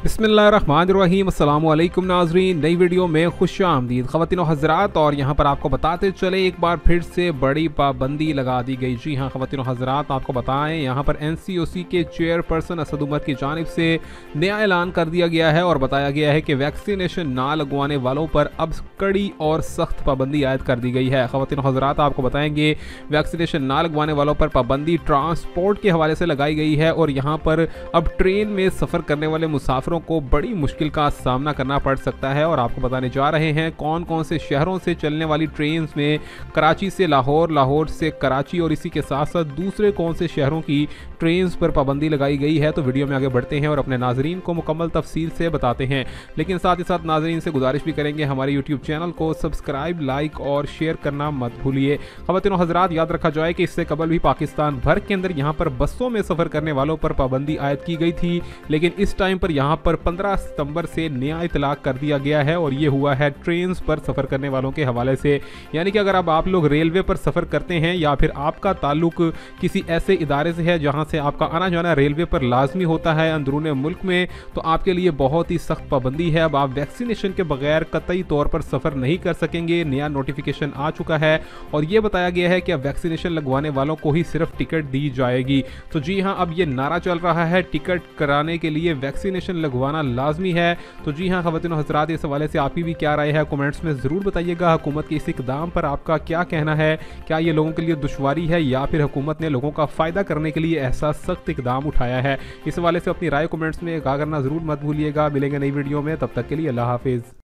बिस्मिल्लाहिर्रहमानिर्रहीम, अस्सलामु अलैकुम नाज़रीन। नई वीडियो में खुशामदीद ख़वातीन और हज़रात। और यहाँ पर आपको बताते चले एक बार फिर से बड़ी पाबंदी लगा दी गई। जी हाँ ख़वातीन और हज़रात, आपको बताएं यहाँ पर NCOC के चेयरपर्सन असद उमर की जानिब से नया ऐलान कर दिया गया है और बताया गया है कि वैक्सीनेशन ना लगवाने वालों पर अब कड़ी और सख्त पाबंदी आयद कर दी गई है। ख़वातीन और हज़रात, आपको बताएंगे वैक्सीनेशन ना लगवाने वालों पर पाबंदी ट्रांसपोर्ट के हवाले से लगाई गई है और यहाँ पर अब ट्रेन में सफ़र करने वाले मुसाफिरों को बड़ी मुश्किल का सामना करना पड़ सकता है। और आपको बताने जा रहे हैं कौन कौन से शहरों से चलने वाली ट्रेन में कराची से लाहौर, लाहौर से कराची और इसी के साथ साथ दूसरे कौन से शहरों की ट्रेन पर पाबंदी लगाई गई है। तो वीडियो में आगे बढ़ते हैं और अपने नाजरीन को मुकम्मल तफसील से बताते हैं, लेकिन साथ ही साथ नाजरीन से गुजारिश भी करेंगे हमारे यूट्यूब चैनल को सब्सक्राइब, लाइक और शेयर करना मत भूलिए। ख़वातीन और हज़रात, याद रखा जाए कि इससे कबल भी पाकिस्तान भर के अंदर यहाँ पर बसों में सफ़र करने वालों पर पाबंदी आयद की गई थी, लेकिन इस टाइम पर यहाँ पर 15 सितंबर से नया इतलाक कर दिया गया है और ये हुआ है ट्रेन पर सफ़र करने वालों के हवाले से। यानी कि अगर अब आप लोग रेलवे पर सफ़र करते हैं या फिर आपका ताल्लुक किसी ऐसे इदारे से है जहां से आपका आना जाना रेलवे पर लाजमी होता है अंदरूनी मुल्क में, तो आपके लिए बहुत ही सख्त पाबंदी है। अब आप वैक्सीनेशन के बगैर कतई तौर पर सफ़र नहीं कर सकेंगे। नया नोटिफिकेशन आ चुका है और यह बताया गया है कि अब वैक्सीनेशन लगवाने वालों को ही सिर्फ टिकट दी जाएगी। तो जी हाँ, अब ये नारा चल रहा है टिकट कराने के लिए वैक्सीनेशन लगवाना लाजमी है। तो जी हाँ ख़वातीन और हज़रात, इस हवाले से आपकी भी क्या राय है कमेंट्स में ज़रूर बताइएगा। हुकूमत के इस इक़दाम पर आपका क्या कहना है? क्या ये लोगों के लिए दुश्वारी है या फिर हुकूमत ने लोगों का फ़ायदा करने के लिए ऐसा सख्त इक़दाम उठाया है? इस हवाले से अपनी राय कमेंट्स में आगाह करना ज़रूर मत भूलिएगा। मिलेंगे नई वीडियो में, तब तक के लिए अल्लाह हाफिज़।